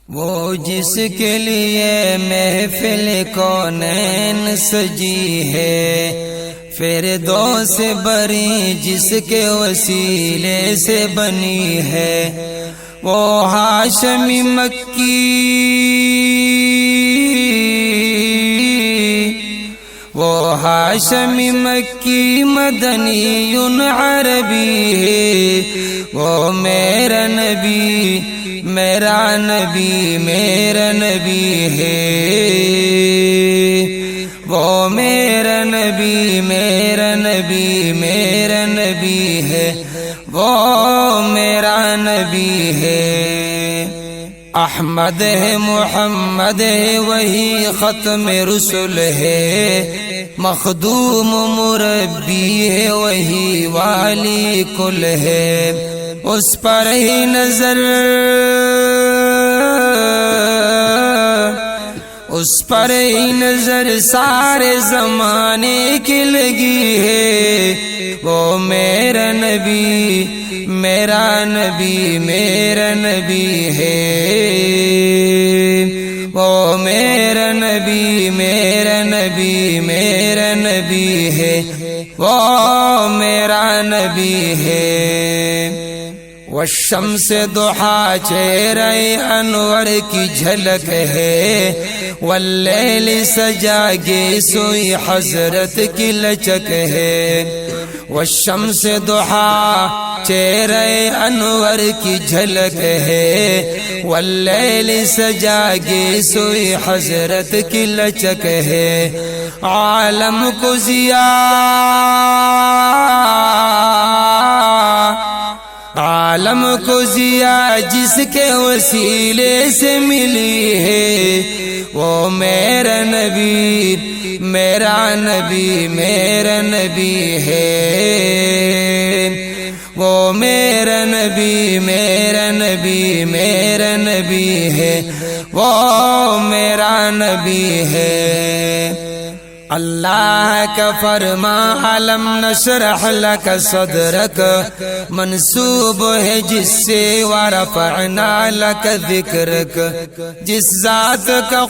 وہ جس کے لیے محفل کونین سجی ہے، فردوس سے بری جس کے وسیلے سے بنی ہے، وہ ہاشمی مکی، وہ ہاشمی مکی مدنی عربی ہے، وہ میرا نبی میرا نبی میرا نبی ہے، وہ میرا نبی میرا نبی میرا نبی ہے، وہ میرا نبی ہے۔ احمد ہے محمد ہے وہی ختم رسل ہے، مخدوم مربی ہے وہی والی کل ہے، اس پر ہی نظر اس پر ہی نظر سارے زمانے کی لگی ہے، وہ میرا نبی میرا نبی میرا نبی ہے، وہ میرا نبی میرا نبی میرا نبی ہے، وہ میرا نبی ہے۔ والشمس ضحیٰ چہرہ انور کی جھلک ہے، واللیل سجا کے سوئی حضرت کی لچک ہے، والشمس ضحیٰ چہرہ انور کی جھلک ہے، واللیل سجا کے سوئی حضرت کی لچک ہے، عالم کو عالم کو ضیا جس کے وسیلے سے ملی ہے، وہ میرا نبی میرا نبی میرا نبی ہے، وہ میرا نبی میرا نبی میرا نبی ہے، وہ میرا نبی ہے۔ اللہ کا فرما علم نشرح لک صدرک منسوب ہے جس سے ورفعنا لک ذکرک، جس ذات کا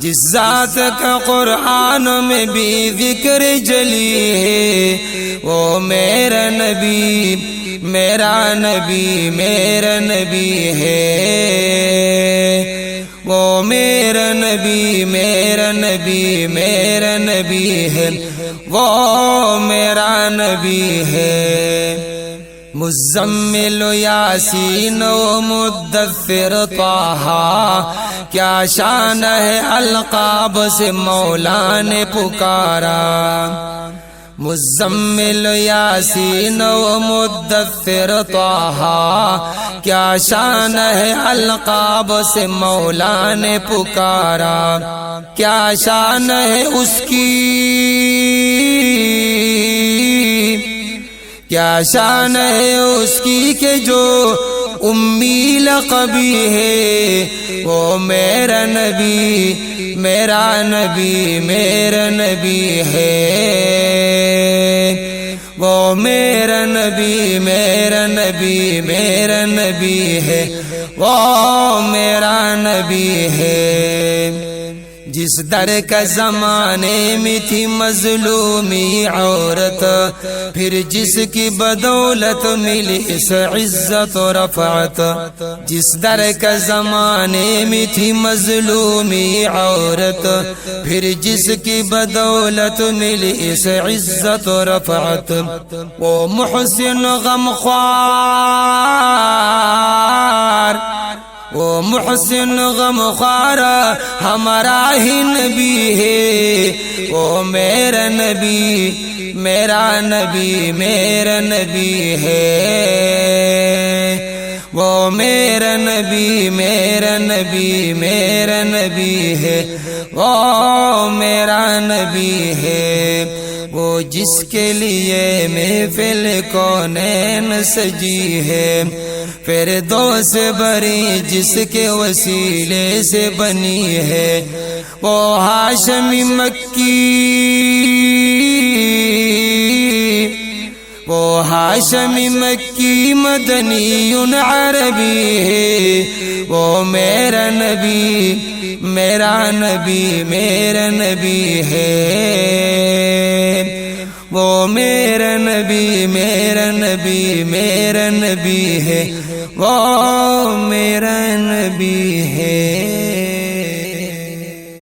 جس ذات کا قرآن میں بھی ذکر جلی ہے، وہ میرا نبی میرا نبی میرا نبی ہے، وہ میرا نبی میرا نبی میرا نبی ہے، وہ میرا نبی ہے۔ مزمل و یاسین و مدثر طٰہٰ، کیا شان ہے القاب سے مولا نے پکارا، مزمل یاسین و مدثر طٰہٰ، کیا شان ہے القاب سے مولا نے پکارا، کیا شان ہے اس کی کیا شان ہے اس کی کہ جو امی لقبی ہے، وہ میرا نبی میرا نبی میرا نبی ہے، وہ میرا نبی میرا نبی میرا نبی ہے، وہ میرا نبی ہے۔ جس در کا زمانے میں تھی مظلومی عورت، پھر جس کی بدولت ملی اس عزت و رفعت، جس در کا زمانے میں تھی مظلومی عورت، پھر جس کی بدولت ملی اس عزت و رفعت، وہ محسن غمخوار وہ محسن غمخوار ہمارا ہی نبی ہے، وہ میرا نبی میرا نبی میرا نبی ہے، وہ میرا نبی میرا نبی میرا نبی ہے، وہ میرا نبی ہے۔ وہ جس کے لیے محفل کونین سجی ہے، فردوس بری جس کے وسیلے سے بنی ہے، وہ ہاشمی مکی، وہ ہاشمی مکی مدنی عربی ہے، وہ میرا نبی میرا نبی میرا نبی ہے، وہ میرا نبی میرا نبی میرا نبی ہے، وہ میرا نبی ہے۔